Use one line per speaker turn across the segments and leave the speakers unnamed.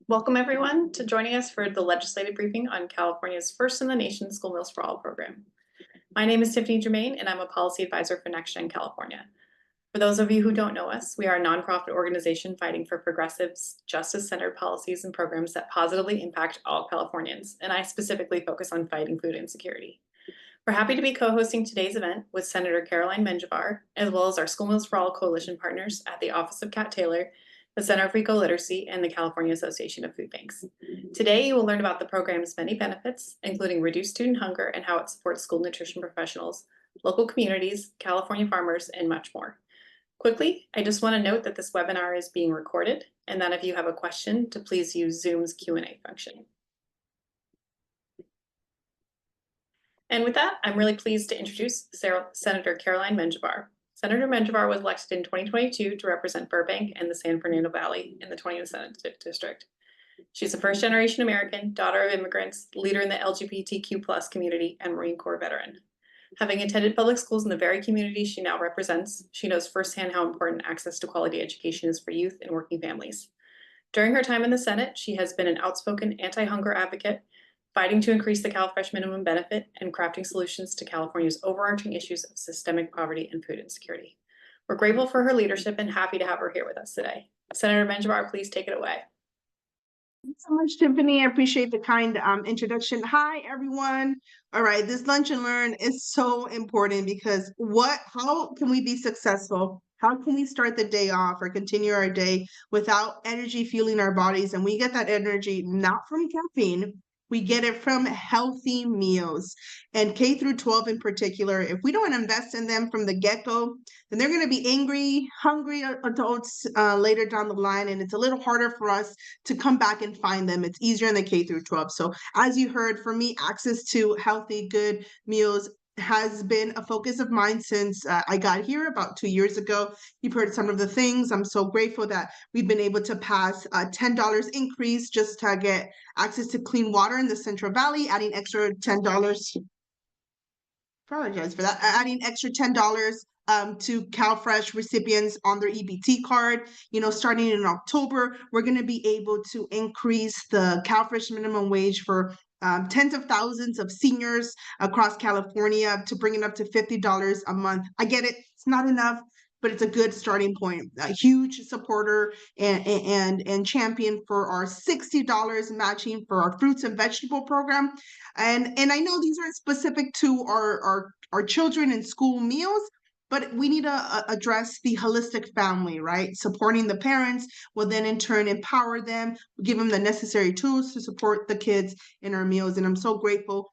Welcome everyone to joining us for the legislative briefing on California's first in the nation School Meals for All program. My name is Tiffany Germain and I'm a policy advisor for NextGen California. For those of you who don't know us, we are a nonprofit organization fighting for progressive, justice-centered policies and programs that positively impact all Californians, and I specifically focus on fighting food insecurity. We're happy to be co-hosting today's event with Senator Caroline Menjivar, as well as our School Meals for All coalition partners at the Office of Kat Taylor, the Center for Ecoliteracy, and the California Association of Food Banks. Today, you will learn about the program's many benefits, including reduced student hunger and how it supports school nutrition professionals, local communities, California farmers, and much more. Quickly, I just want to note that this webinar is being recorded, and that if you have a question, to please use Zoom's Q&A function. And with that, I'm really pleased to introduce Senator Caroline Menjivar. Senator Menjivar was elected in 2022 to represent Burbank and the San Fernando Valley in the 20th Senate District. She's a first-generation American, daughter of immigrants, leader in the LGBTQ+ community, and Marine Corps veteran. Having attended public schools in the very community she now represents, she knows firsthand how important access to quality education is for youth and working families. During her time in the Senate, she has been an outspoken anti-hunger advocate, fighting to increase the CalFresh minimum benefit, and crafting solutions to California's overarching issues of systemic poverty and food insecurity. We're grateful for her leadership and happy to have her here with us today. Senator Menjivar, please take it away.
Thanks so much, Tiffany. I appreciate the kind introduction. Hi, everyone. All right, this Lunch and Learn is so important because how can we be successful? How can we start the day off or continue our day without energy fueling our bodies? And we get that energy not from caffeine, we get it from healthy meals. And K through 12 in particular, if we don't invest in them from the get-go, then they're going to be angry, hungry adults later down the line, and it's a little harder for us to come back and find them. It's easier in the K through 12. So as you heard, for me, access to healthy, good meals has been a focus of mine since I got here about 2 years ago. You've heard some of the things. I'm so grateful that we've been able to pass a $10 increase just to get access to clean water in the Central Valley, adding extra $10. Apologize for that. Adding extra $10 to CalFresh recipients on their EBT card. You know, starting in October, we're going to be able to increase the CalFresh minimum wage for tens of thousands of seniors across California to bring it up to $50 a month. I get it. It's not enough, but it's a good starting point. A huge supporter and champion for our $60 matching for our fruits and vegetable program. And I know these aren't specific to our children in school meals, but we need to address the holistic family, right? Supporting the parents will then in turn empower them, give them the necessary tools to support the kids in our meals. And I'm so grateful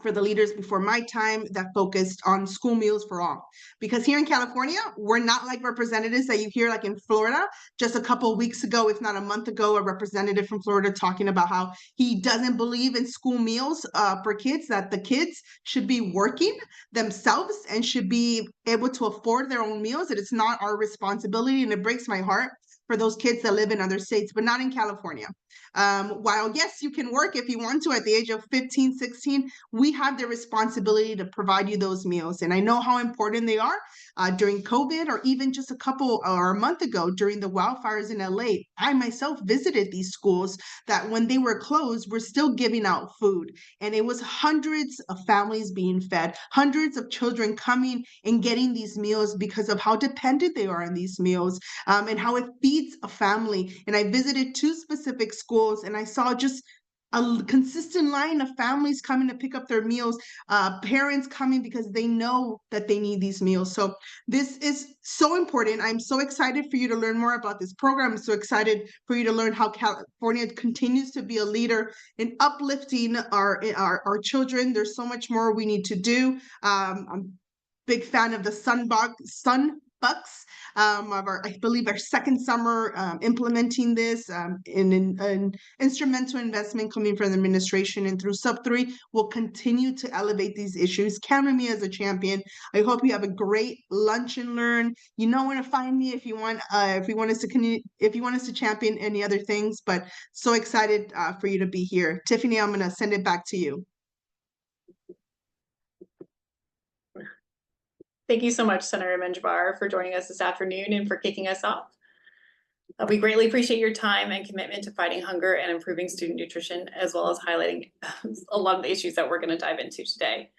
for the leaders before my time that focused on school meals for all. Because here in California, we're not like representatives that you hear like in Florida. Just a couple of weeks ago, if not a month ago, a representative from Florida talking about how he doesn't believe in school meals for kids, that the kids should be working themselves and should be able to afford their own meals, that it's not our responsibility. And it breaks my heart for those kids that live in other states, but not in California. While yes, you can work if you want to at the age of 15, 16, we have the responsibility to provide you those meals. And I know how important they are during COVID, or even just a couple or a month ago during the wildfires in LA. I myself visited these schools that when they were closed, were still giving out food. And it was hundreds of families being fed, hundreds of children coming and getting these meals because of how dependent they are on these meals and how it feeds a family. And I visited 2 specific schools and I saw just a consistent line of families coming to pick up their meals, parents coming because they know that they need these meals. So this is so important. I'm so excited for you to learn more about this program. I'm so excited for you to learn how California continues to be a leader in uplifting our children. There's so much more we need to do. I'm a big fan of the Sunbucks. I believe our second summer implementing this in an instrumental investment coming from the administration, and through Sub 3 will continue to elevate these issues. Count on me as a champion. I hope you have a great lunch and learn. You know where to find me if you want us to champion any other things. But so excited for you to be here, Tiffany. I'm going to send it back to you.
Thank you so much, Senator Menjivar, for joining us this afternoon and for kicking us off. We greatly appreciate your time and commitment to fighting hunger and improving student nutrition, as well as highlighting a lot of the issues that we're going to dive into today.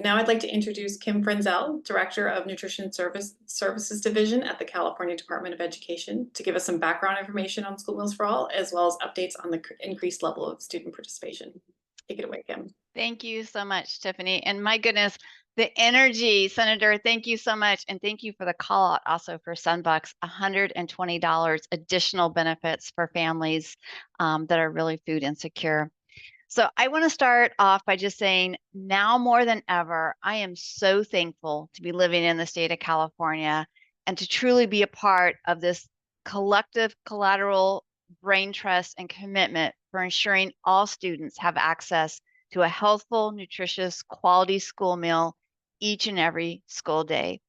Now I'd like to introduce Kim Frenzel, Director of Nutrition Services Division at the California Department of Education, to give us some background information on School Meals for All, as well as updates on the increased level of student participation. Take it away, Kim.
Thank you so much, Tiffany. And my goodness, the energy, Senator, thank you so much. And thank you for the call out also for Sunbucks, $120 additional benefits for families that are really food insecure. So I want to start off by just saying now more than ever, I am so thankful to be living in the state of California and to truly be a part of this collective collateral brain trust and commitment for ensuring all students have access to a healthful, nutritious, quality school meal each and every school day.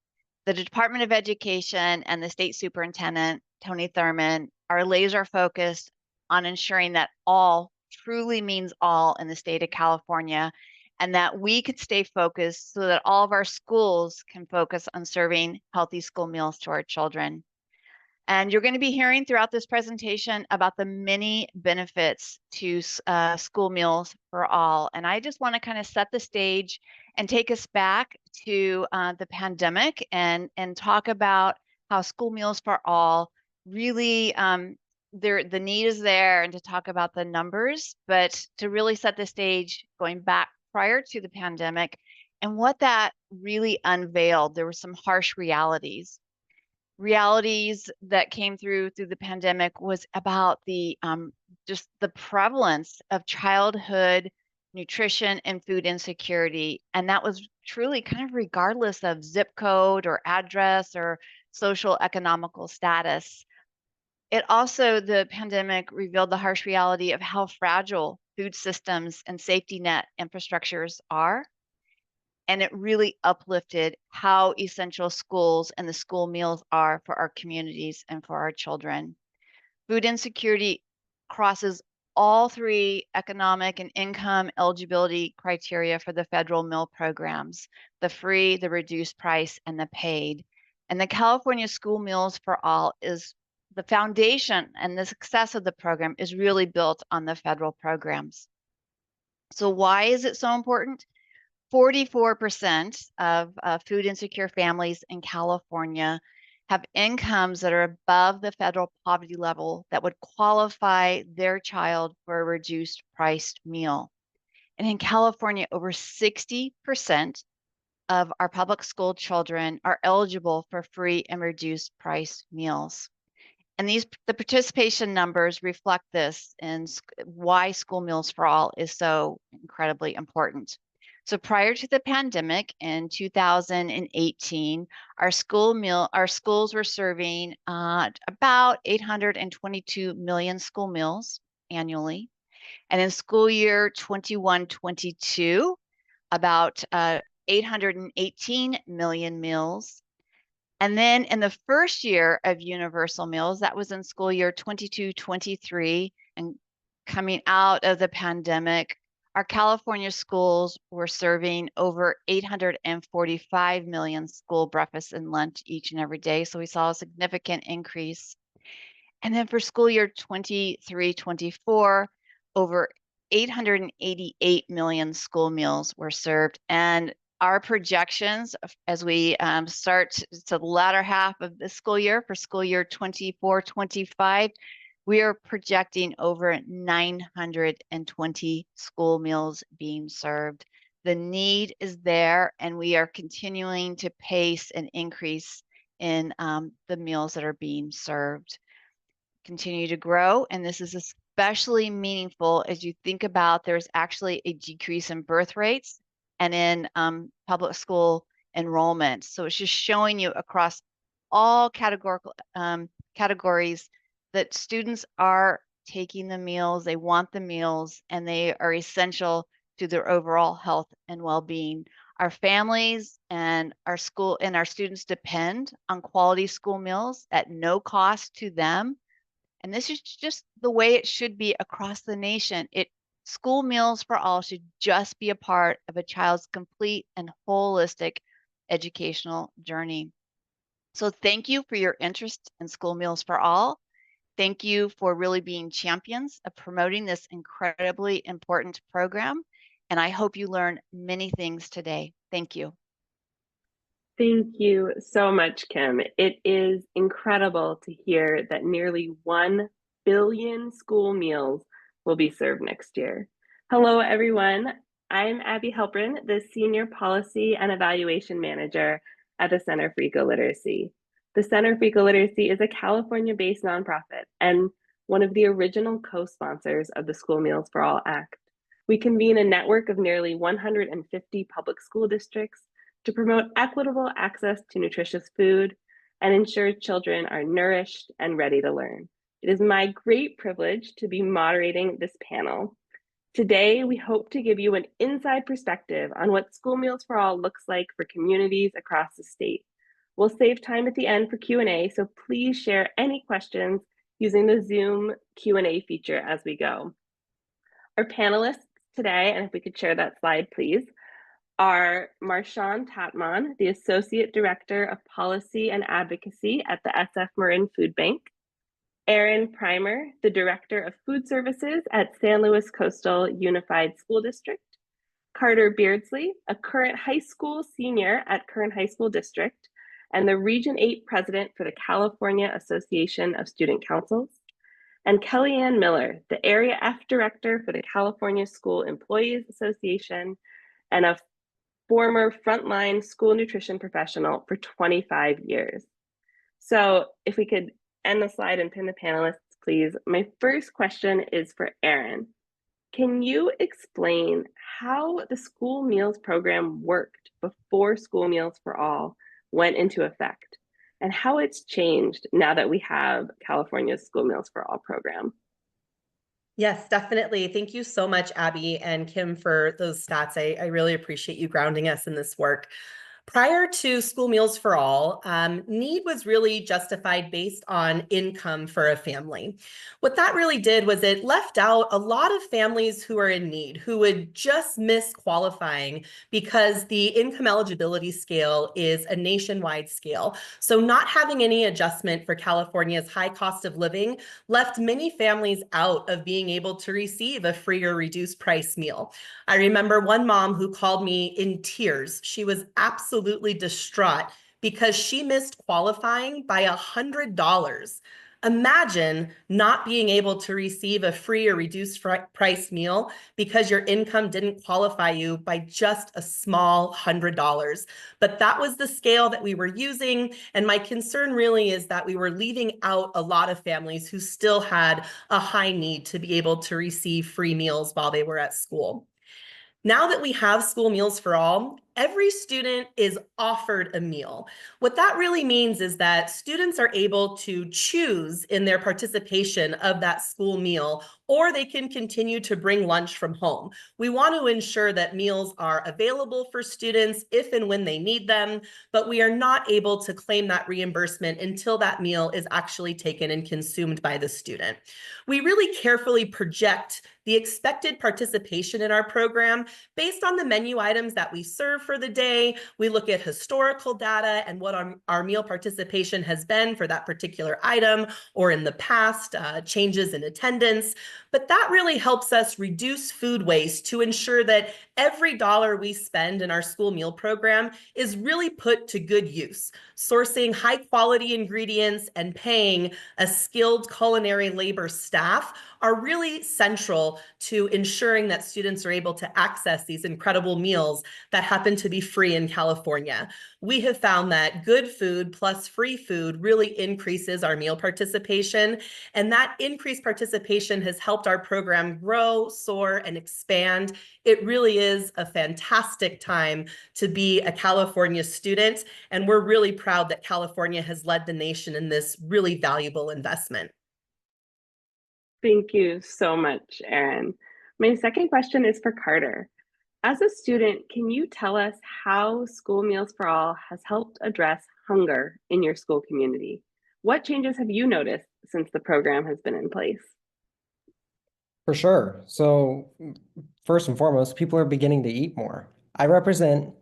The Department of Education and the state superintendent, Tony Thurmond, are laser focused on ensuring that all truly means all in the state of California, and that we could stay focused so that all of our schools can focus on serving healthy school meals to our children. And you're going to be hearing throughout this presentation about the many benefits to school meals for all. And I just want to kind of set the stage and take us back to the pandemic and talk about how school meals for all really, the need is there, and to talk about the numbers, but to really set the stage going back prior to the pandemic and what that really unveiled. There were some harsh realities that came through the pandemic was about the just the prevalence of childhood nutrition and food insecurity, and that was truly kind of regardless of zip code or address or social economical status. It also, the pandemic revealed the harsh reality of how fragile food systems and safety net infrastructures are, and it really uplifted how essential schools and the school meals are for our communities and for our children. Food insecurity crosses all three economic and income eligibility criteria for the federal meal programs: the free, the reduced price, and the paid. And the California School Meals for All is the foundation, and the success of the program is really built on the federal programs. So why is it so important? 44% of food insecure families in California have incomes that are above the federal poverty level that would qualify their child for a reduced priced meal. And in California, over 60% of our public school children are eligible for free and reduced price meals. And the participation numbers reflect this, and why School Meals for All is so incredibly important. So prior to the pandemic in 2018, our schools were serving about 822 million school meals annually. And in school year 21-22, about 818 million meals. And then in the first year of universal meals, that was in school year 22-23, and coming out of the pandemic, our California schools were serving over 845 million school breakfasts and lunch each and every day. So we saw a significant increase. And then for school year 23-24, over 888 million school meals were served. And our projections as we start to the latter half of the school year, for school year 24-25, we are projecting over 920 school meals being served. The need is there, and we are continuing to pace an increase in the meals that are being served. Continue to grow, and this is especially meaningful as you think about there's actually a decrease in birth rates and in public school enrollment. So it's just showing you across all categories that students are taking the meals, they want the meals, and they are essential to their overall health and well-being. Our families and our school and our students depend on quality school meals at no cost to them. And this is just the way it should be across the nation. School Meals for All should just be a part of a child's complete and holistic educational journey. So thank you for your interest in School Meals for All. Thank you for really being champions of promoting this incredibly important program. And I hope you learn many things today. Thank you.
Thank you so much, Kim. It is incredible to hear that nearly 1 billion school meals will be served next year. Hello, everyone. I'm Abby Halprin, the Senior Policy and Evaluation Manager at the Center for Ecoliteracy. The Center for Ecoliteracy is a California-based nonprofit and one of the original co-sponsors of the School Meals for All Act. We convene a network of nearly 150 public school districts to promote equitable access to nutritious food and ensure children are nourished and ready to learn. It is my great privilege to be moderating this panel. Today, we hope to give you an inside perspective on what School Meals for All looks like for communities across the state. We'll save time at the end for Q&A, so please share any questions using the Zoom Q&A feature as we go. Our panelists today, and if we could share that slide, please, are Marshawn Tatman, the Associate Director of Policy and Advocacy at the SF Marin Food Bank, Erin Primer, the Director of Food Services at San Luis Coastal Unified School District, Carter Beardsley, a current high school senior at Current High School District, and the Region 8 President for the California Association of Student Councils, and Kellyanne Miller, the Area F Director for the California School Employees Association, and a former frontline school nutrition professional for 25 years. So if we could end the slide and pin the panelists, please. My first question is for Erin. Can you explain how the school meals program worked before School Meals for All went into effect and how it's changed now that we have California's School Meals for All program?
Yes, definitely. Thank you so much, Abby and Kim, for those stats. I really appreciate you grounding us in this work. Prior to School Meals for All, need was really justified based on income for a family. What that really did was it left out a lot of families who are in need, who would just miss qualifying because the income eligibility scale is a nationwide scale. So not having any adjustment for California's high cost of living left many families out of being able to receive a free or reduced price meal. I remember one mom who called me in tears. She was absolutely distraught because she missed qualifying by $100. Imagine not being able to receive a free or reduced price meal because your income didn't qualify you by just a small $100. But that was the scale that we were using. And my concern really is that we were leaving out a lot of families who still had a high need to be able to receive free meals while they were at school. Now that we have School Meals for All, every student is offered a meal. What that really means is that students are able to choose in their participation of that school meal, or they can continue to bring lunch from home. We want to ensure that meals are available for students if and when they need them, but we are not able to claim that reimbursement until that meal is actually taken and consumed by the student. We really carefully project the expected participation in our program based on the menu items that we serve for the day. We look at historical data and what our meal participation has been for that particular item or in the past, changes in attendance. But that really helps us reduce food waste to ensure that every dollar we spend in our school meal program is really put to good use, sourcing high quality ingredients and paying a skilled culinary labor staff are really central to ensuring that students are able to access these incredible meals that happen to be free in California. We have found that good food plus free food really increases our meal participation, and that increased participation has helped our program grow, soar, and expand. It really is a fantastic time to be a California student, and we're really proud that California has led the nation in this really valuable investment.
Thank you so much, Erin. My second question is for Carter. As a student, can you tell us how School Meals for All has helped address hunger in your school community? What changes have you noticed since the program has been in place?
For sure. So first and foremost, people are beginning to eat more. I represent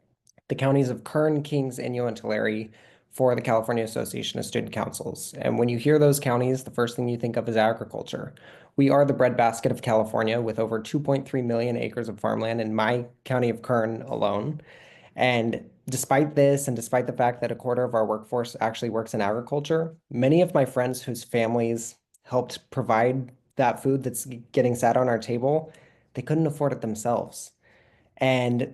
the counties of Kern, Kings, and Tulare for the California Association of Student Councils. And when you hear those counties, the first thing you think of is agriculture. We are the breadbasket of California with over 2.3 million acres of farmland in my county of Kern alone. And despite this, and despite the fact that a quarter of our workforce actually works in agriculture, many of my friends whose families helped provide that food that's getting sat on our table, they couldn't afford it themselves. And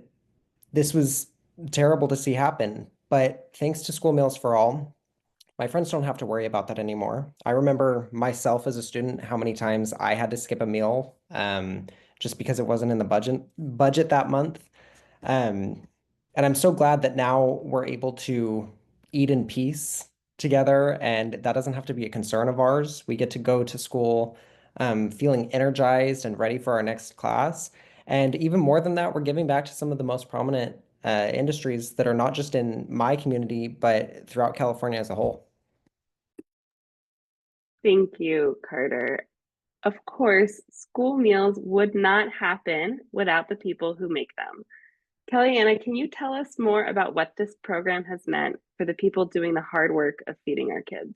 this was terrible to see happen. But thanks to School Meals for All, my friends don't have to worry about that anymore. I remember myself as a student, how many times I had to skip a meal just because it wasn't in the budget that month. Um, and I'm so glad that now we're able to eat in peace together, and that doesn't have to be a concern of ours. We get to go to school feeling energized and ready for our next class. And even more than that, we're giving back to some of the most prominent industries that are not just in my community, but throughout California as a whole.
Thank you, Carter. Of course, school meals would not happen without the people who make them. Kellyanna, can you tell us more about what this program has meant for the people doing the hard work of feeding our kids?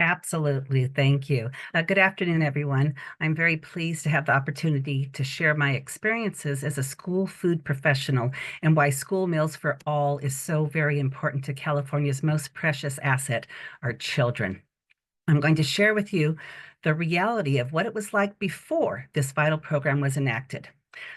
Absolutely. Thank you. Good afternoon, everyone. I'm very pleased to have the opportunity to share my experiences as a school food professional and why School Meals for All is so very important to California's most precious asset, our children. I'm going to share with you the reality of what it was like before this vital program was enacted.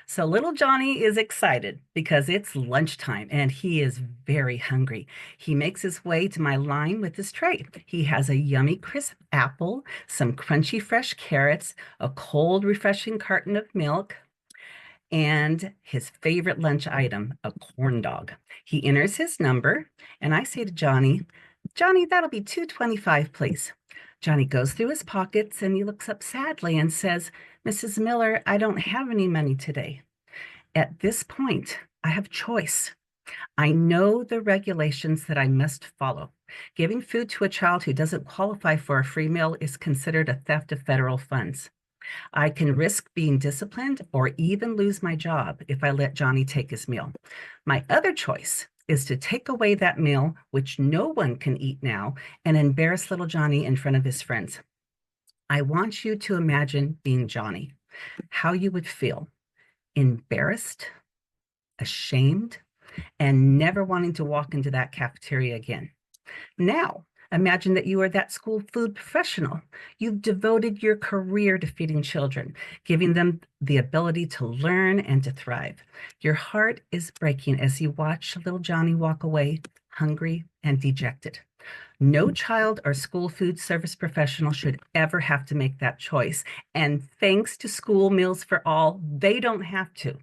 So little Johnny is excited because it's lunchtime and he is very hungry. He makes his way to my line with his tray. He has a yummy crisp apple, some crunchy fresh carrots, a cold refreshing carton of milk, and his favorite lunch item, a corn dog. He enters his number and I say to Johnny, "Johnny, that'll be $2.25, please." Johnny goes through his pockets and he looks up sadly and says, "Mrs. Miller, I don't have any money today." At this point, I have choice. I know the regulations that I must follow. Giving food to a child who doesn't qualify for a free meal is considered a theft of federal funds. I can risk being disciplined or even lose my job if I let Johnny take his meal. My other choice is to take away that meal, which no one can eat now, and embarrass little Johnny in front of his friends. I want you to imagine being Johnny, how you would feel: embarrassed, ashamed, and never wanting to walk into that cafeteria again. Now, imagine that you are that school food professional. You've devoted your career to feeding children, giving them the ability to learn and to thrive. Your heart is breaking as you watch little Johnny walk away, hungry and dejected. No child or school food service professional should ever have to make that choice. And thanks to School Meals for All, they don't have to.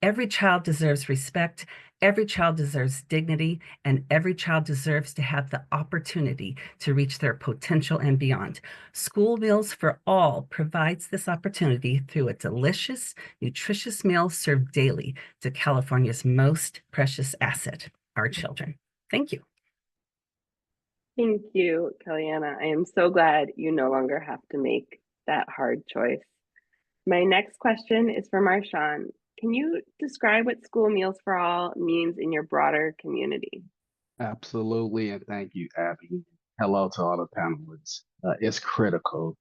Every child deserves respect. Every child deserves dignity, and every child deserves to have the opportunity to reach their potential and beyond. School Meals for All provides this opportunity through a delicious, nutritious meal served daily to California's most precious asset, our children. Thank you.
Thank you, Kellyanna. I am so glad you no longer have to make that hard choice. My next question is for Marshawn. Can you describe what School Meals for All means in your broader community?
Absolutely, and thank you, Abby. Hello to all the panelists. It's critical.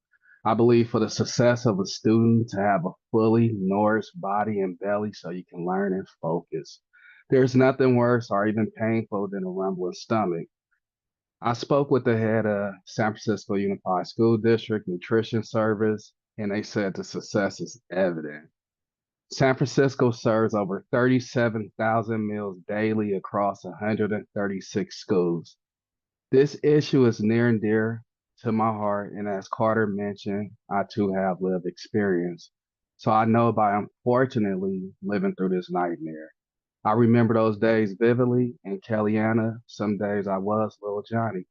I believe for the success of a student to have a fully nourished body and belly so you can learn and focus. There's nothing worse or even painful than a rumbling stomach. I spoke with the head of San Francisco Unified School District Nutrition Service, and they said the success is evident. San Francisco serves over 37,000 meals daily across 136 schools. This issue is near and dear to my heart, and as Carter mentioned, I too have lived experience. So I know by unfortunately living through this nightmare. I remember those days vividly, and Kellyanna, some days I was little Johnny.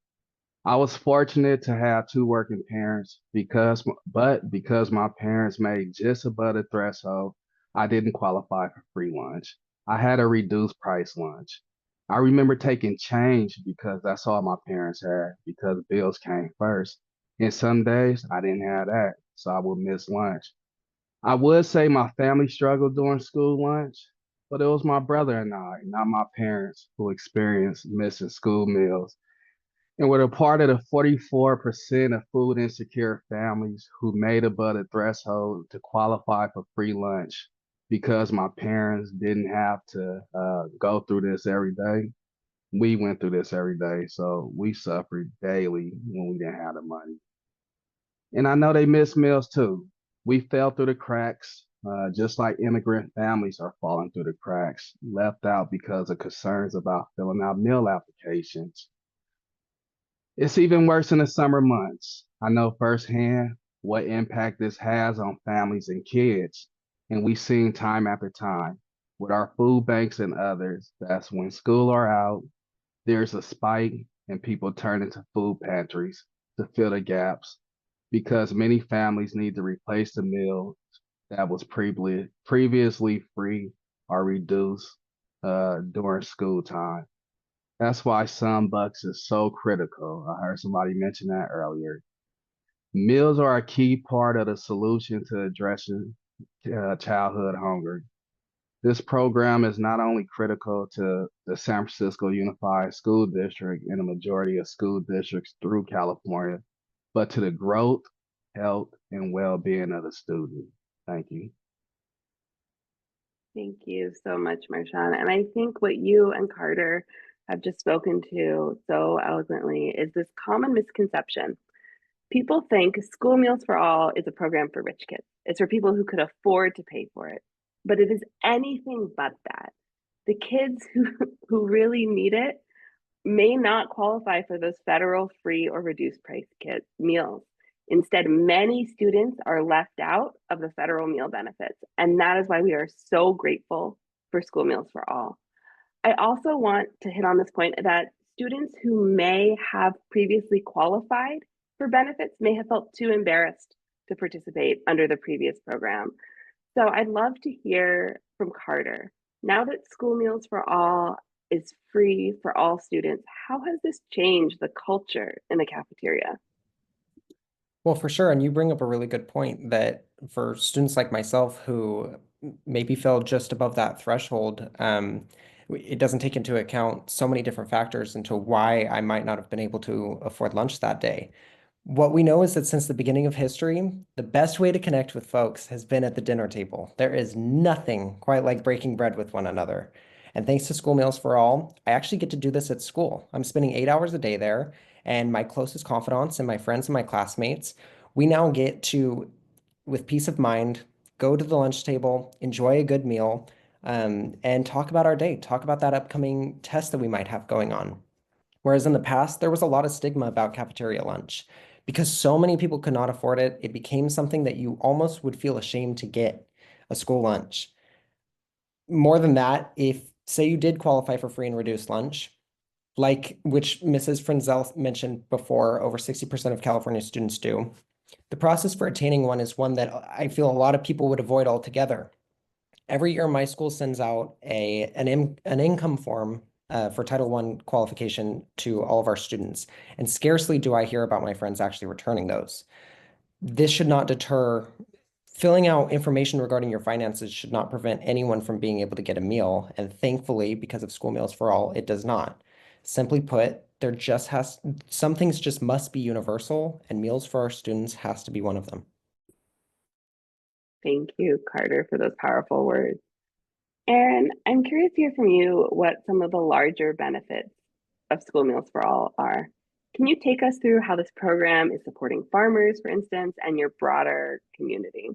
I was fortunate to have two working parents because my parents made just above the threshold, I didn't qualify for free lunch. I had a reduced price lunch. I remember taking change because that's all my parents had because bills came first. And some days I didn't have that, so I would miss lunch. I would say my family struggled during school lunch, but it was my brother and I, not my parents, who experienced missing school meals. And we're a part of the 44% of food insecure families who made above the threshold to qualify for free lunch because my parents didn't have to go through this every day. We went through this every day, so we suffered daily when we didn't have the money. And I know they miss meals too. We fell through the cracks, just like immigrant families are falling through the cracks, left out because of concerns about filling out meal applications. It's even worse in the summer months. I know firsthand what impact this has on families and kids. And we've seen time after time with our food banks and others, that's when school are out, there's a spike and people turn into food pantries to fill the gaps because many families need to replace the meal that was previously free or reduced during school time. That's why some bucks is so critical. I heard somebody mention that earlier. Meals are a key part of the solution to addressing childhood hunger. This program is not only critical to the San Francisco Unified School District and the majority of school districts through California, but to the growth, health, and well-being of the student. Thank you.
Thank you so much, Marshawn. And I think what you and Carter have just spoken to so eloquently is this common misconception. People think School Meals for All is a program for rich kids. It's for people who could afford to pay for it. But it is anything but that. The kids who really need it may not qualify for those federal free or reduced price meals. Instead, many students are left out of the federal meal benefits. And that is why we are so grateful for School Meals for All. I also want to hit on this point that students who may have previously qualified for benefits may have felt too embarrassed to participate under the previous program. So I'd love to hear from Carter. Now that School Meals for All is free for all students, how has this changed the culture in the cafeteria?
Well, for sure. And you bring up a really good point that for students like myself who maybe fell just above that threshold, it doesn't take into account so many different factors into why I might not have been able to afford lunch that day. What we know is that since the beginning of history, the best way to connect with folks has been at the dinner table. There is nothing quite like breaking bread with one another. And thanks to School Meals for All, I actually get to do this at school. I'm spending 8 hours a day there, and my closest confidants and my friends and my classmates, we now get to, with peace of mind, go to the lunch table, enjoy a good meal, and talk about our day, talk about that upcoming test that we might have going on. Whereas in the past, there was a lot of stigma about cafeteria lunch. Because so many people could not afford it, it became something that you almost would feel ashamed to get, a school lunch. More than that, if say you did qualify for free and reduced lunch, like which Mrs. Frenzel mentioned before, over 60% of California students do. The process for attaining one is one that I feel a lot of people would avoid altogether. Every year, my school sends out an income form for Title I qualification to all of our students, and scarcely do I hear about my friends actually returning those. This should not deter. Filling out information regarding your finances should not prevent anyone from being able to get a meal, and thankfully, because of School Meals for All, it does not. Simply put, some things just must be universal, and meals for our students has to be one of them.
Thank you, Carter, for those powerful words. Aaron, I'm curious to hear from you what some of the larger benefits of School Meals for All are. Can you take us through how this program is supporting farmers, for instance, and your broader community?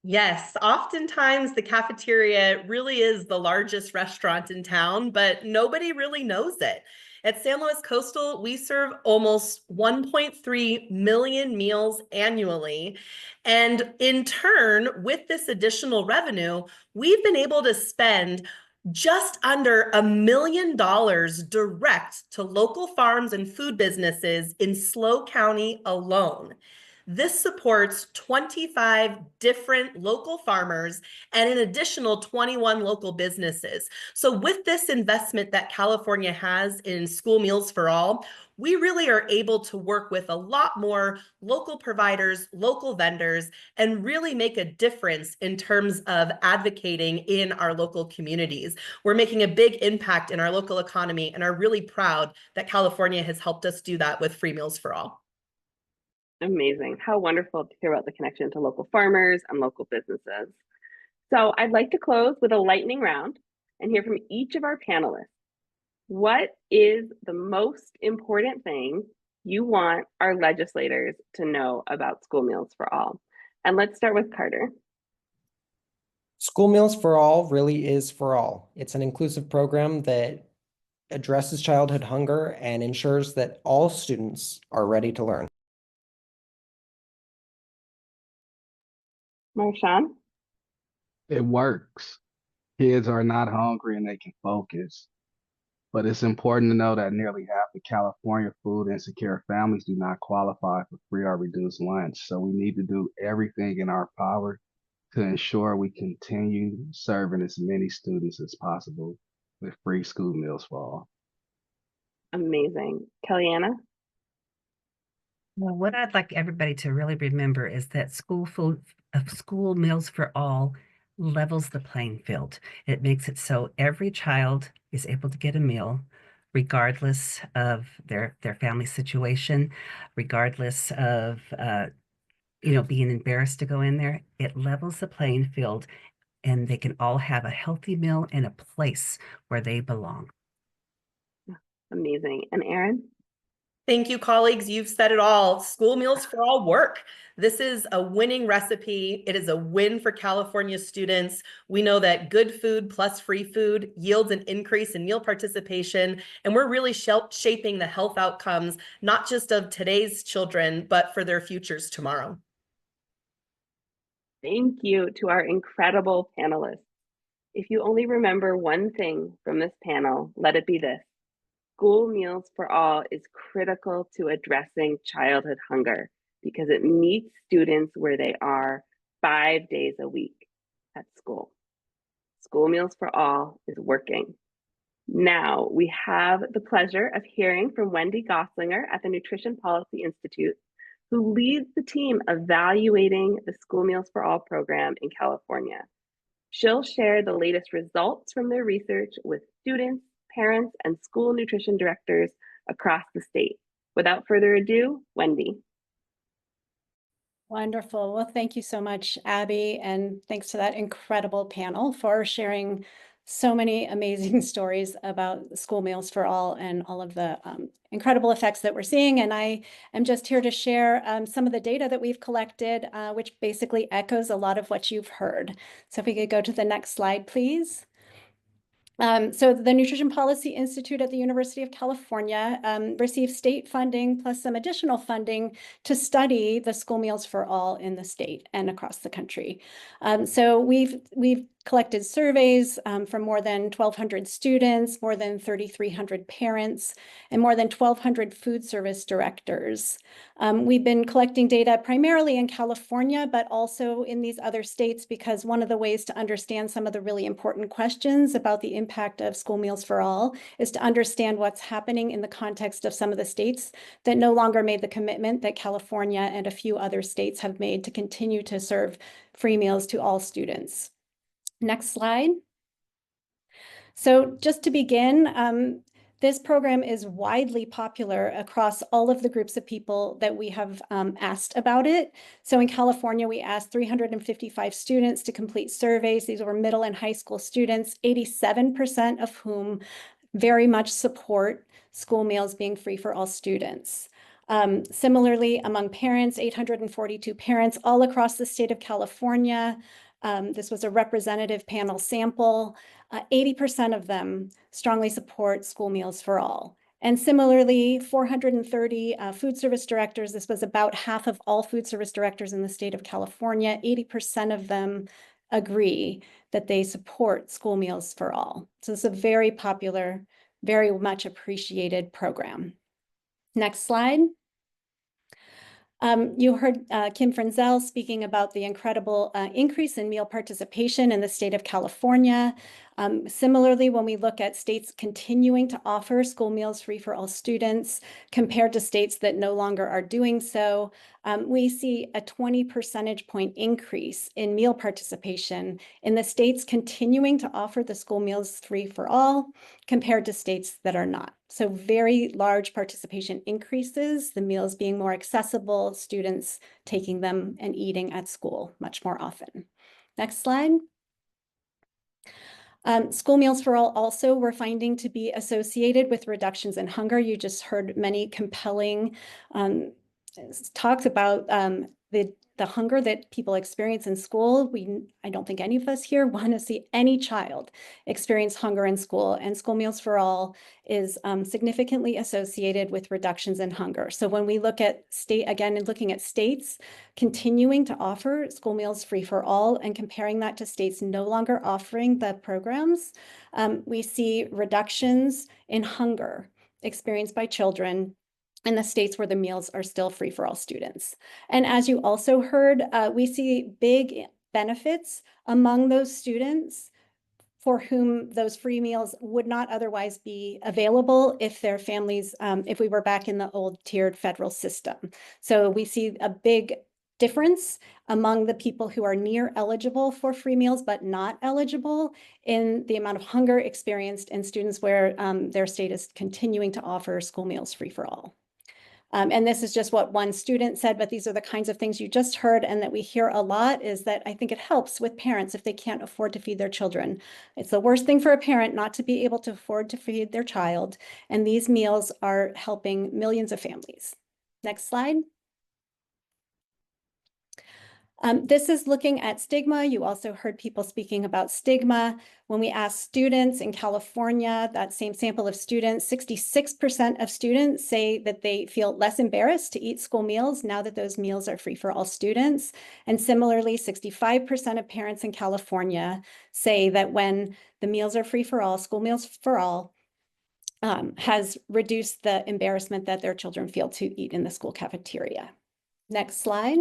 Yes, oftentimes the cafeteria really is the largest restaurant in town, but nobody really knows it. At San Luis Coastal, we serve almost 1.3 million meals annually. And in turn, with this additional revenue, we've been able to spend just under $1 million direct to local farms and food businesses in SLO County alone. This supports 25 different local farmers and an additional 21 local businesses. So with this investment that California has in school meals for all, we really are able to work with a lot more local providers, local vendors, and really make a difference in terms of advocating in our local communities. We're making a big impact in our local economy and are really proud that California has helped us do that with free meals for all.
Amazing. How wonderful to hear about the connection to local farmers and local businesses. So I'd like to close with a lightning round and hear from each of our panelists. What is the most important thing you want our legislators to know about school meals for all? And let's start with Carter.
School Meals for All really is for all. It's an inclusive program that addresses childhood hunger and ensures that all students are ready to learn.
Marshawn?
It works. Kids are not hungry and they can focus. But it's important to know that nearly half of California food insecure families do not qualify for free or reduced lunch. So we need to do everything in our power to ensure we continue serving as many students as possible with free school meals for all.
Amazing. Kellyanna?
Well, what I'd like everybody to really remember is that school meals for all levels the playing field. It makes it so every child is able to get a meal, regardless of their family situation, regardless of being embarrassed to go in there. It levels the playing field, and they can all have a healthy meal in a place where they belong.
Amazing. And Erin?
Thank you, colleagues. You've said it all. School meals for all work. This is a winning recipe. It is a win for California students. We know that good food plus free food yields an increase in meal participation, and we're really shaping the health outcomes, not just of today's children, but for their futures tomorrow.
Thank you to our incredible panelists. If you only remember one thing from this panel, let it be this. School Meals for All is critical to addressing childhood hunger because it meets students where they are 5 days a week at school. School Meals for All is working. Now we have the pleasure of hearing from Wendy Gosslinger at the Nutrition Policy Institute, who leads the team evaluating the School Meals for All program in California. She'll share the latest results from their research with students, parents, and school nutrition directors across the state. Without further ado, Wendy.
Wonderful. Well, thank you so much, Abby, and thanks to that incredible panel for sharing so many amazing stories about School Meals for All and all of the incredible effects that we're seeing. And I am just here to share some of the data that we've collected, which basically echoes a lot of what you've heard. So if we could go to the next slide, please. So the Nutrition Policy Institute at the University of California received state funding plus some additional funding to study the school meals for all in the state and across the country. So we've collected surveys from more than 1,200 students, more than 3,300 parents, and more than 1,200 food service directors. We've been collecting data primarily in California, but also in these other states, because one of the ways to understand some of the really important questions about the impact of school meals for all is to understand what's happening in the context of some of the states that no longer made the commitment that California and a few other states have made to continue to serve free meals to all students. Next slide. So just to begin, this program is widely popular across all of the groups of people that we have asked about it. So in California, we asked 355 students to complete surveys. These were middle and high school students, 87% of whom very much support school meals being free for all students. Similarly, among parents, 842 parents all across the state of California. This was a representative panel sample. 80% of them strongly support school meals for all. And similarly, 430 food service directors, this was about half of all food service directors in the state of California, 80% of them agree that they support school meals for all. So it's a very popular, very much appreciated program. Next slide. You heard Kim Frenzel speaking about the incredible increase in meal participation in the state of California. Similarly, when we look at states continuing to offer school meals free for all students compared to states that no longer are doing so, we see a 20 percentage point increase in meal participation in the states continuing to offer the school meals free for all compared to states that are not. So very large participation increases, the meals being more accessible, students taking them and eating at school much more often. Next slide. School meals for all also we're finding to be associated with reductions in hunger. You just heard many compelling talks about the hunger that people experience in school. I don't think any of us here want to see any child experience hunger in school, and school meals for all is significantly associated with reductions in hunger. So when we look at looking at states continuing to offer school meals free for all and comparing that to states no longer offering the programs, we see reductions in hunger experienced by children in the states where the meals are still free for all students. And as you also heard, we see big benefits among those students for whom those free meals would not otherwise be available if their families, if we were back in the old tiered federal system. So we see a big difference among the people who are near eligible for free meals but not eligible in the amount of hunger experienced in students where their state is continuing to offer school meals free for all. And this is just what one student said, but these are the kinds of things you just heard and that we hear a lot, is that I think it helps with parents if they can't afford to feed their children. It's the worst thing for a parent not to be able to afford to feed their child, and these meals are helping millions of families. Next slide. This is looking at stigma. You also heard people speaking about stigma. When we ask students in California, that same sample of students, 66% of students say that they feel less embarrassed to eat school meals now that those meals are free for all students. And similarly, 65% of parents in California say that when the meals are free for all, school meals for all, has reduced the embarrassment that their children feel to eat in the school cafeteria. Next slide.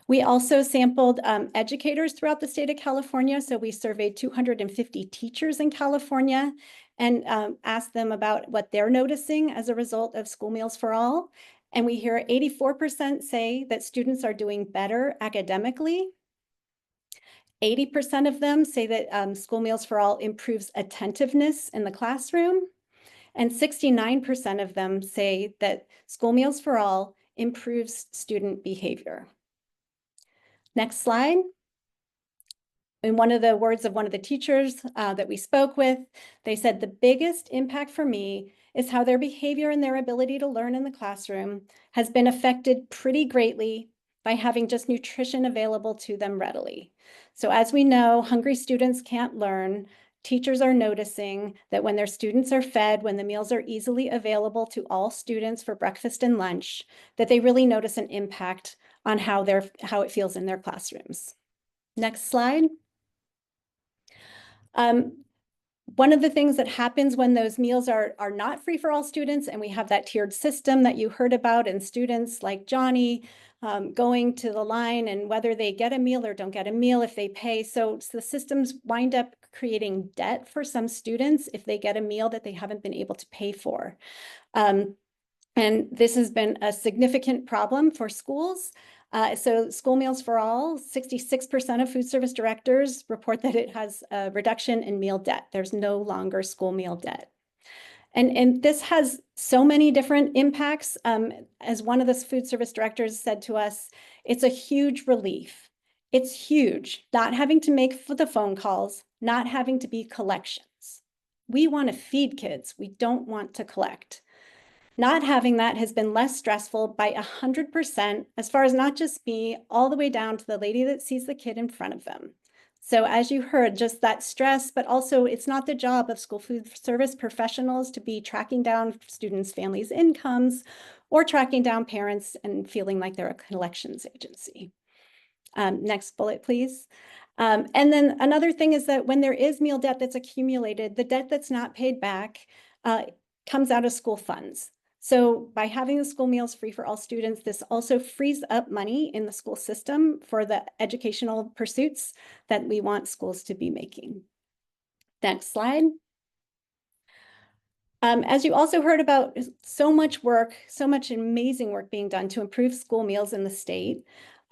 We also sampled educators throughout the state of California. So we surveyed 250 teachers in California and asked them about what they're noticing as a result of school meals for all. And we hear 84% say that students are doing better academically. 80% of them say that school meals for all improves attentiveness in the classroom. And 69% of them say that school meals for all improves student behavior. Next slide. In one of the words of one of the teachers that we spoke with, they said, the biggest impact for me is how their behavior and their ability to learn in the classroom has been affected pretty greatly by having just nutrition available to them readily. So as we know, hungry students can't learn. Teachers are noticing that when their students are fed, when the meals are easily available to all students for breakfast and lunch, that they really notice an impact on how it feels in their classrooms. Next slide. One of the things that happens when those meals are not free for all students, and we have that tiered system that you heard about, and students like Johnny going to the line and whether they get a meal or don't get a meal if they pay. So the systems wind up creating debt for some students if they get a meal that they haven't been able to pay for. And this has been a significant problem for schools. So school meals for all, 66% of food service directors report that it has a reduction in meal debt. There's no longer school meal debt. And this has so many different impacts. As one of the food service directors said to us, it's a huge relief. It's huge, not having to make the phone calls, not having to be collections. We want to feed kids. We don't want to collect. Not having that has been less stressful by 100%, as far as not just me, all the way down to the lady that sees the kid in front of them. So as you heard, just that stress, but also it's not the job of school food service professionals to be tracking down students' families' incomes or tracking down parents and feeling like they're a collections agency. Next bullet, please. And then another thing is that when there is meal debt that's accumulated, the debt that's not paid back comes out of school funds. So by having the school meals free for all students, this also frees up money in the school system for the educational pursuits that we want schools to be making. Next slide. As you also heard about, so much work, so much amazing work being done to improve school meals in the state.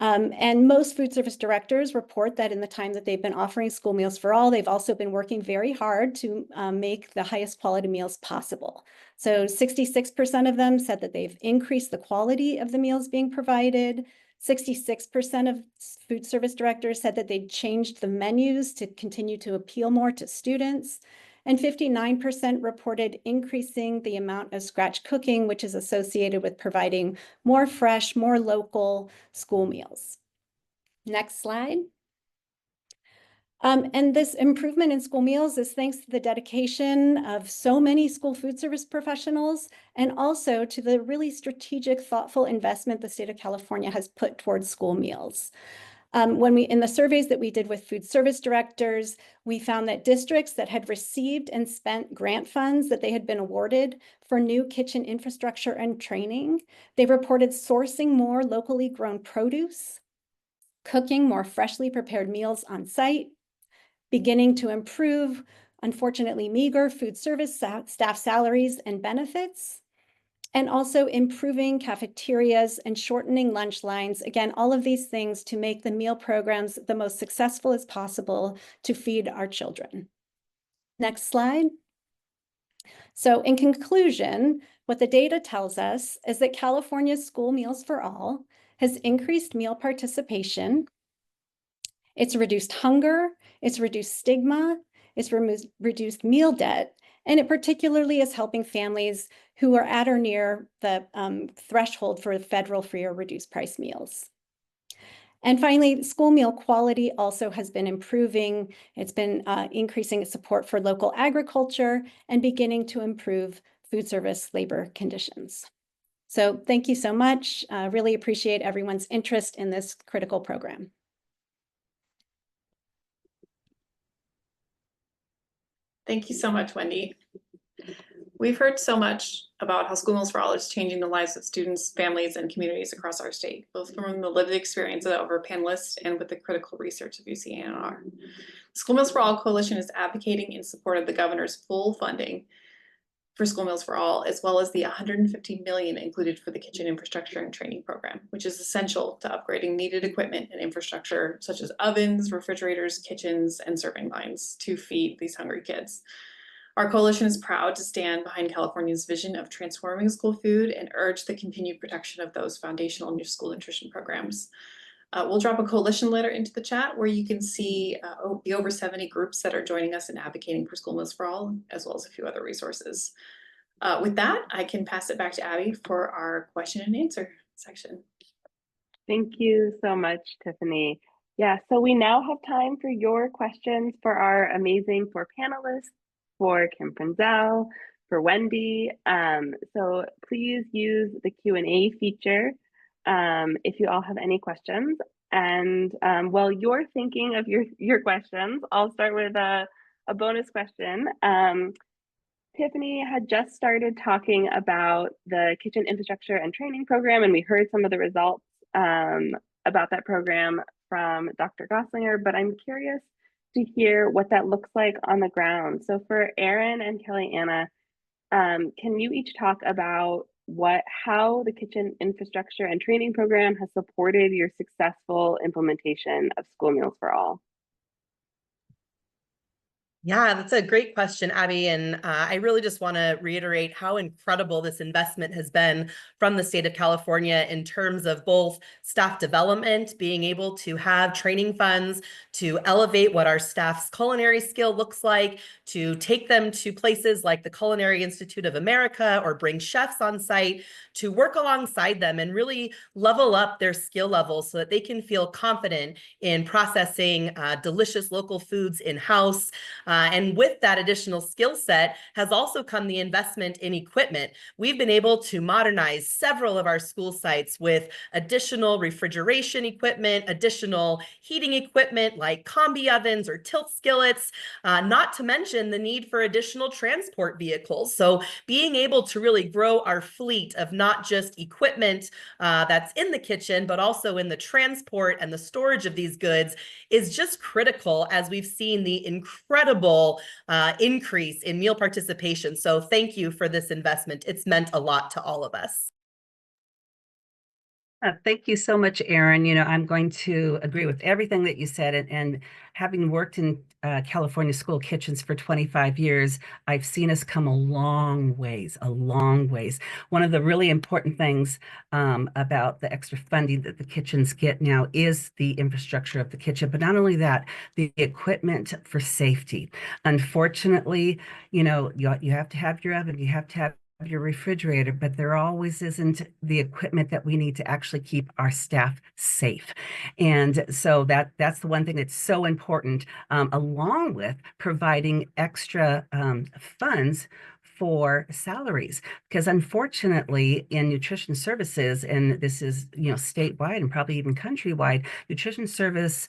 And most food service directors report that in the time that they've been offering school meals for all, they've also been working very hard to make the highest quality meals possible. So 66% of them said that they've increased the quality of the meals being provided. 66% of food service directors said that they'd changed the menus to continue to appeal more to students. And 59% reported increasing the amount of scratch cooking, which is associated with providing more fresh, more local school meals. Next slide. And this improvement in school meals is thanks to the dedication of so many school food service professionals, and also to the really strategic, thoughtful investment the state of California has put towards school meals. In the surveys that we did with food service directors, we found that districts that had received and spent grant funds that they had been awarded for new kitchen infrastructure and training, they reported sourcing more locally grown produce, cooking more freshly prepared meals on site, beginning to improve, unfortunately, meager food service staff salaries and benefits, and also improving cafeterias and shortening lunch lines. Again, all of these things to make the meal programs the most successful as possible to feed our children. Next slide. So in conclusion, what the data tells us is that California's School Meals for All has increased meal participation. It's reduced hunger, it's reduced stigma, it's reduced meal debt, and it particularly is helping families who are at or near the threshold for federal free or reduced price meals. And finally, school meal quality also has been improving. It's been increasing its support for local agriculture and beginning to improve food service labor conditions. So thank you so much. Really appreciate everyone's interest in this critical program.
Thank you so much, Wendy. We've heard so much about how School Meals for All is changing the lives of students, families, and communities across our state, both from the lived experience of our panelists and with the critical research of UCANR. The School Meals for All Coalition is advocating in support of the governor's full funding for School Meals for All, as well as the $150 million included for the Kitchen Infrastructure and Training Program, which is essential to upgrading needed equipment and infrastructure such as ovens, refrigerators, kitchens, and serving lines to feed these hungry kids. Our coalition is proud to stand behind California's vision of transforming school food and urge the continued protection of those foundational new school nutrition programs. We'll drop a coalition letter into the chat where you can see the over 70 groups that are joining us in advocating for School Meals for All, as well as a few other resources. With that, I can pass it back to Abby for our question and answer section.
Thank you so much, Tiffany. Yeah, so we now have time for your questions for our amazing four panelists, for Kim Frenzel, for Wendy. So please use the Q&A feature if you all have any questions. And while you're thinking of your questions, I'll start with a bonus question. Tiffany had just started talking about the Kitchen Infrastructure and Training Program, and we heard some of the results about that program from Dr. Gosslinger, but I'm curious to hear what that looks like on the ground. So for Erin and Kelly Anna, can you each talk about how the Kitchen Infrastructure and Training Program has supported your successful implementation of School Meals for All?
Yeah, that's a great question, Abby. And I really just want to reiterate how incredible this investment has been from the state of California in terms of both staff development, being able to have training funds to elevate what our staff's culinary skill looks like, to take them to places like the Culinary Institute of America or bring chefs on site to work alongside them and really level up their skill levels so that they can feel confident in processing delicious local foods in-house, And with that additional skill set has also come the investment in equipment. We've been able to modernize several of our school sites with additional refrigeration equipment, additional heating equipment like combi ovens or tilt skillets, not to mention the need for additional transport vehicles. So being able to really grow our fleet of not just equipment that's in the kitchen, but also in the transport and the storage of these goods is just critical as we've seen the incredible increase in meal participation. So thank you for this investment. It's meant a lot to all of us.
Thank you so much, Erin. I'm going to agree with everything that you said. And having worked in California school kitchens for 25 years, I've seen us come a long ways, a long ways. One of the really important things about the extra funding that the kitchens get now is the infrastructure of the kitchen. But not only that, the equipment for safety. Unfortunately, you have to have your oven, you have to have your refrigerator, but there always isn't the equipment that we need to actually keep our staff safe. And so that's the one thing that's so important, along with providing extra funds for salaries, because unfortunately in nutrition services, and this is statewide and probably even countrywide, nutrition service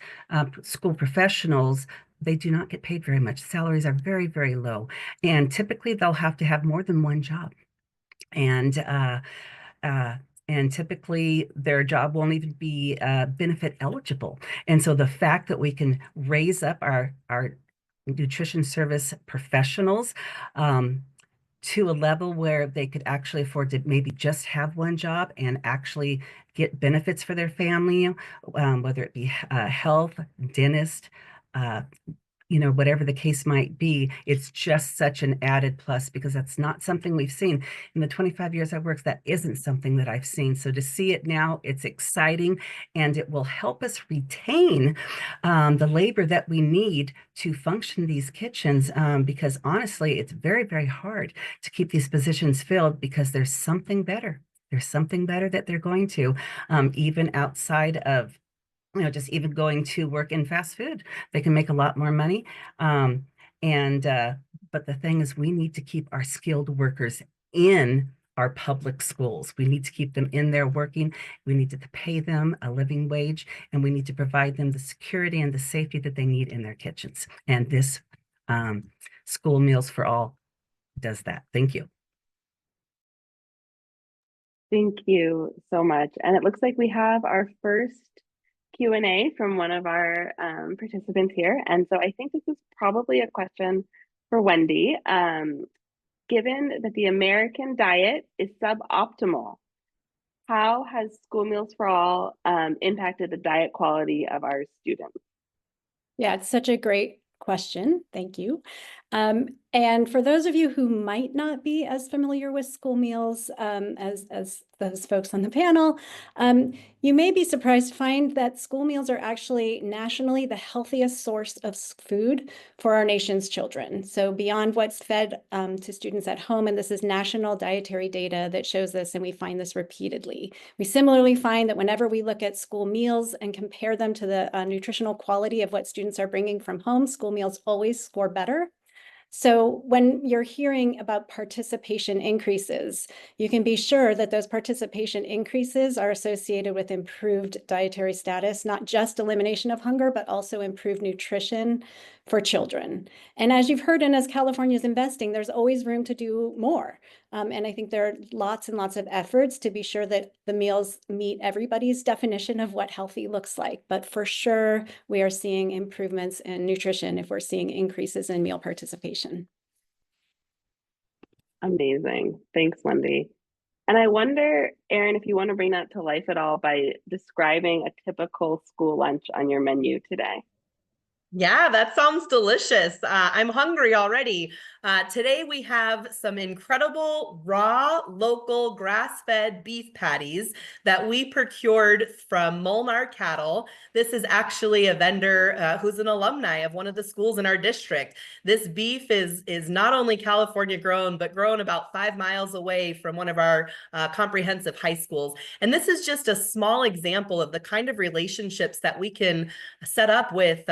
school professionals, they do not get paid very much. Salaries are very, very low. And typically they'll have to have more than one job. And typically their job won't even be benefit eligible. And so the fact that we can raise up our nutrition service professionals to a level where they could actually afford to maybe just have one job and actually get benefits for their family, whether it be health, dentist, whatever the case might be, it's just such an added plus, because that's not something we've seen in the 25 years I've worked. That isn't something that I've seen. So to see it now, it's exciting, and it will help us retain the labor that we need to function these kitchens, because honestly, it's very, very hard to keep these positions filled, because there's something better. There's something better that they're going to, even outside of just even going to work in fast food. They can make a lot more money. But the thing is, we need to keep our skilled workers in our public schools. We need to keep them in there working. We need to pay them a living wage, and we need to provide them the security and the safety that they need in their kitchens. And this School Meals for All does that. Thank you.
Thank you so much. And it looks like we have our first Q&A from one of our participants here. And so I think this is probably a question for Wendy. Given that the American diet is suboptimal, how has School Meals for All impacted the diet quality of our students?
Yeah, it's such a great question. Thank you. And for those of you who might not be as familiar with school meals as those folks on the panel, you may be surprised to find that school meals are actually nationally the healthiest source of food for our nation's children. So beyond what's fed to students at home, and this is national dietary data that shows this, and we find this repeatedly. We similarly find that whenever we look at school meals and compare them to the nutritional quality of what students are bringing from home, school meals always score better. So when you're hearing about participation increases, you can be sure that those participation increases are associated with improved dietary status, not just elimination of hunger, but also improved nutrition for children. And as you've heard, and as California is investing, there's always room to do more. And I think there are lots and lots of efforts to be sure that the meals meet everybody's definition of what healthy looks like. But for sure, we are seeing improvements in nutrition if we're seeing increases in meal participation.
Amazing. Thanks, Wendy. And I wonder, Erin, if you want to bring that to life at all by describing a typical school lunch on your menu today.
Yeah, that sounds delicious. I'm hungry already. Today we have some incredible raw, local, grass-fed beef patties that we procured from Molnar Cattle. This is actually a vendor who's an alumni of one of the schools in our district. This beef is not only California grown, but grown about 5 miles away from one of our comprehensive high schools. And this is just a small example of the kind of relationships that we can set up with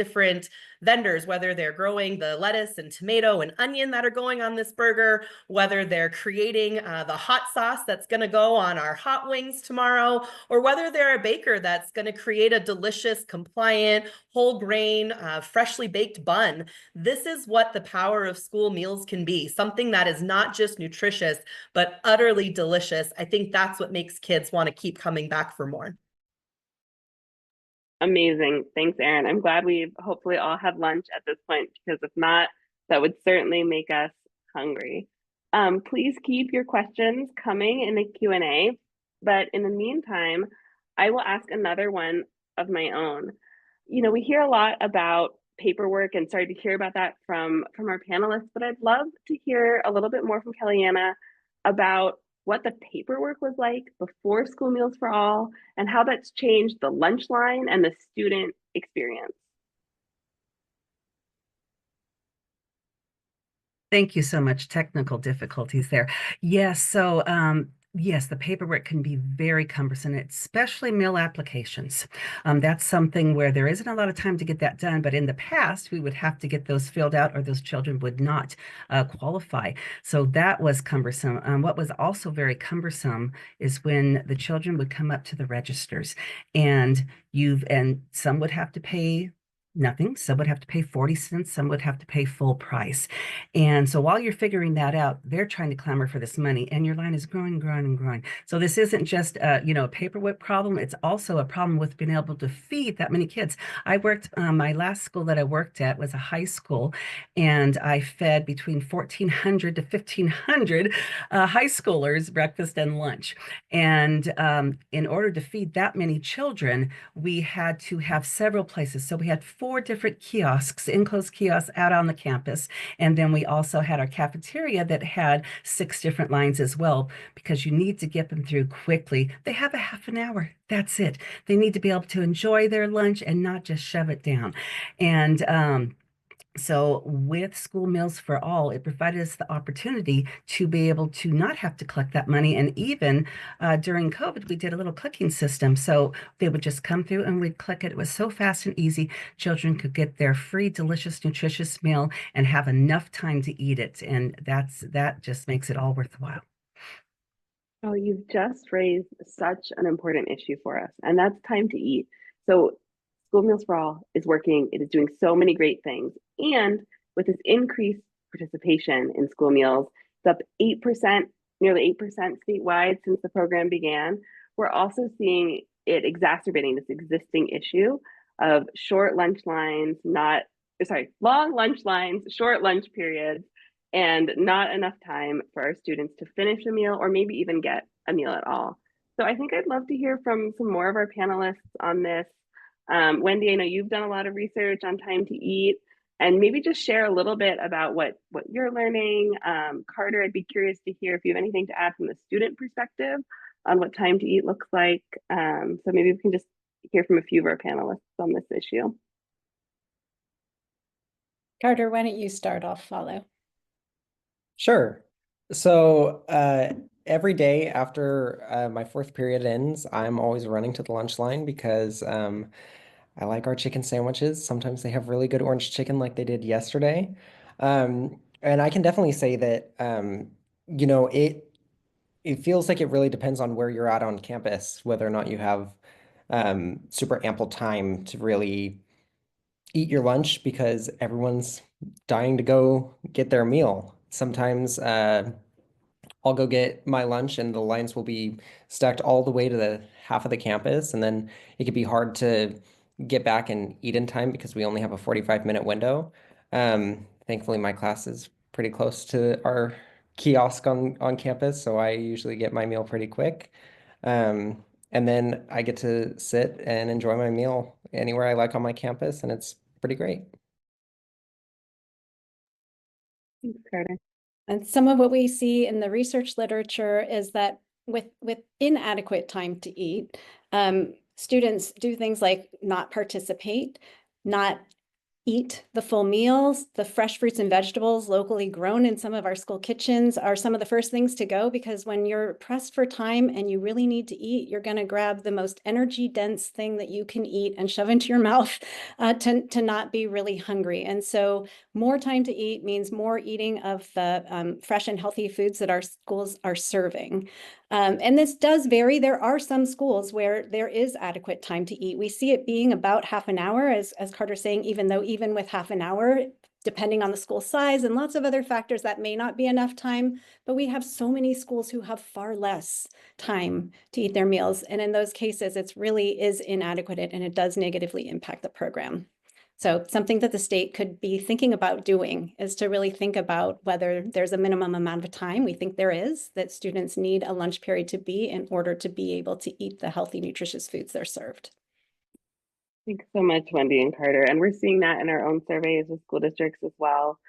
different vendors, whether they're growing the lettuce and tomato and onion that are going on this burger, whether they're creating the hot sauce that's going to go on our hot wings tomorrow, or whether they're a baker that's going to create a delicious, compliant, whole grain, freshly baked bun. This is what the power of school meals can be, something that is not just nutritious, but utterly delicious. I think that's what makes kids want to keep coming back for more.
Amazing. Thanks, Erin. I'm glad we've hopefully all had lunch at this point, because if not, that would certainly make us hungry. Please keep your questions coming in the Q&A, but in the meantime, I will ask another one of my own. You know, we hear a lot about paperwork and started to hear about that from our panelists, but I'd love to hear a little bit more from Kellyanna about what the paperwork was like before School Meals for All and how that's changed the lunch line and the student experience.
Thank you so much. Technical difficulties there. Yes, so yes, the paperwork can be very cumbersome, especially meal applications. That's something where there isn't a lot of time to get that done, but in the past, we would have to get those filled out or those children would not qualify. So that was cumbersome. What was also very cumbersome is when the children would come up to the registers and some would have to pay nothing. Some would have to pay 40 cents. Some would have to pay full price. And so while you're figuring that out, they're trying to clamor for this money and your line is growing, growing, and growing. So this isn't just a paperwork problem. It's also a problem with being able to feed that many kids. I worked, my last school that I worked at was a high school, and I fed between 1,400 to 1,500 high schoolers breakfast and lunch. And in order to feed that many children, we had to have several places. So we had 4 different kiosks, enclosed kiosks out on the campus. And then we also had our cafeteria that had 6 different lines as well, because you need to get them through quickly. They have a half an hour. That's it. They need to be able to enjoy their lunch and not just shove it down. And so with School Meals for All, it provided us the opportunity to be able to not have to collect that money. And even during COVID, we did a little clicking system. So they would just come through and we'd click it. It was so fast and easy. Children could get their free, delicious, nutritious meal and have enough time to eat it. And that just makes it all worthwhile.
Oh, you've just raised such an important issue for us, and that's time to eat. So School Meals for All is working. It is doing so many great things. And with this increased participation in school meals, it's up 8%, nearly 8% statewide since the program began. We're also seeing it exacerbating this existing issue of short lunch lines, long lunch lines, short lunch periods, and not enough time for our students to finish a meal or maybe even get a meal at all. So I think I'd love to hear from some more of our panelists on this. Wendy, I know you've done a lot of research on time to eat, and maybe just share a little bit about what you're learning. Carter, I'd be curious to hear if you have anything to add from the student perspective on what time to eat looks like. So maybe we can just hear from a few of our panelists on this issue.
Carter, why don't you start? I'll follow.
Sure. So every day after my 4th period ends, I'm always running to the lunch line because I like our chicken sandwiches. Sometimes they have really good orange chicken like they did yesterday. And I can definitely say that, it feels like it really depends on where you're at on campus, whether or not you have super ample time to really eat your lunch because everyone's dying to go get their meal. Sometimes I'll go get my lunch and the lines will be stacked all the way to the half of the campus. And then it could be hard to get back and eat in time because we only have a 45-minute window. Thankfully, my class is pretty close to our kiosk on campus, so I usually get my meal pretty quick. And then I get to sit and enjoy my meal anywhere I like on my campus, and it's pretty great.
Thanks, Carter.
And some of what we see in the research literature is that with inadequate time to eat, students do things like not participate, not eat the full meals. The fresh fruits and vegetables locally grown in some of our school kitchens are some of the first things to go, because when you're pressed for time and you really need to eat, you're going to grab the most energy dense thing that you can eat and shove into your mouth to not be really hungry. And so more time to eat means more eating of the fresh and healthy foods that our schools are serving. And this does vary. There are some schools where there is adequate time to eat. We see it being about half an hour, as Carter's saying, even with half an hour, depending on the school size and lots of other factors, that may not be enough time. But we have so many schools who have far less time to eat their meals. And in those cases, it really is inadequate and it does negatively impact the program. So something that the state could be thinking about doing is to really think about whether there's a minimum amount of time, we think there is, that students need a lunch period to be in order to be able to eat the healthy, nutritious foods they're served.
Thanks so much, Wendy and Carter. And we're seeing that in our own surveys with school districts as well.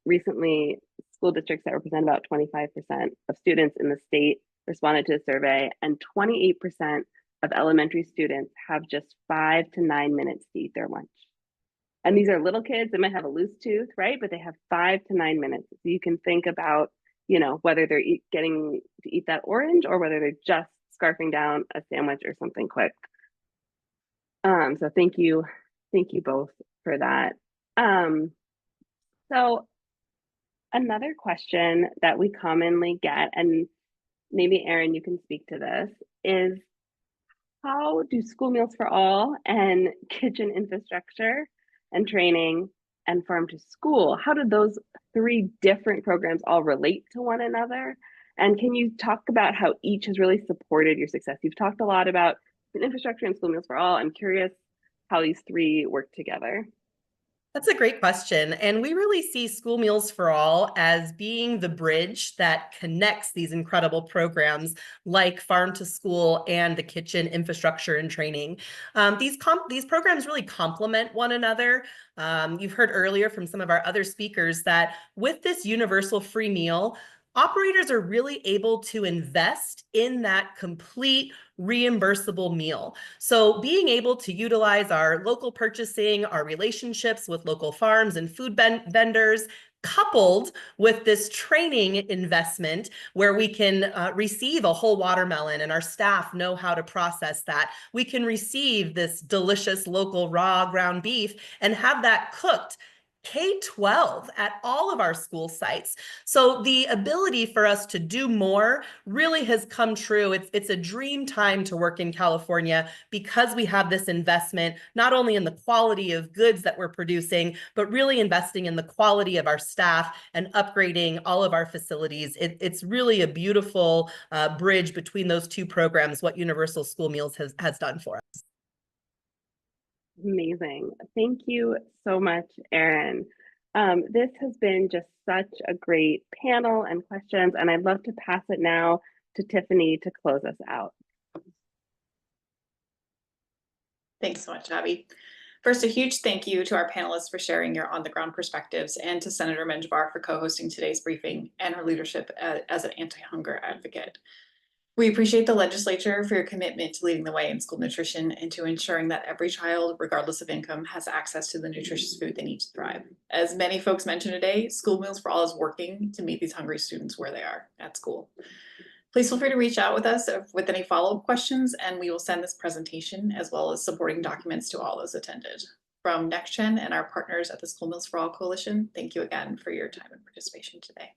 Recently, school districts that represent about 25% of students in the state responded to the survey, and 28% of elementary students have just 5 to 9 minutes to eat their lunch. And these are little kids that might have a loose tooth, right? But they have 5 to 9 minutes. So you can think about, whether they're getting to eat that orange or whether they're just scarfing down a sandwich or something quick. So thank you both for that. So another question that we commonly get, and maybe Erin, you can speak to this, is how do School Meals for All and kitchen infrastructure and training and Farm to School, how do those 3 different programs all relate to one another? And can you talk about how each has really supported your success? You've talked a lot about infrastructure and School Meals for All. I'm curious how these 3 work together.
That's a great question. And we really see School Meals for All as being the bridge that connects these incredible programs like Farm to School and the kitchen infrastructure and training. These programs really complement one another. You've heard earlier from some of our other speakers that with this universal free meal, operators are really able to invest in that complete reimbursable meal. So being able to utilize our local purchasing, our relationships with local farms and food vendors, coupled with this training investment where we can receive a whole watermelon and our staff know how to process that. We can receive this delicious local raw ground beef and have that cooked K-12 at all of our school sites. So the ability for us to do more really has come true. It's a dream time to work in California because we have this investment, not only in the quality of goods that we're producing, but really investing in the quality of our staff and upgrading all of our facilities. It's really a beautiful bridge between those 2 programs, what Universal School Meals has done for us.
Amazing. Thank you so much, Erin. This has been just such a great panel and questions, and I'd love to pass it now to Tiffany to close us out.
Thanks so much, Abby. First, a huge thank you to our panelists for sharing your on-the-ground perspectives, and to Senator Menjivar for co-hosting today's briefing and her leadership as an anti-hunger advocate. We appreciate the legislature for your commitment to leading the way in school nutrition and to ensuring that every child, regardless of income, has access to the nutritious food they need to thrive. As many folks mentioned today, School Meals for All is working to meet these hungry students where they are at school. Please feel free to reach out with us with any follow-up questions, and we will send this presentation as well as supporting documents to all those attended. From NextGen and our partners at the School Meals for All Coalition, thank you again for your time and participation today.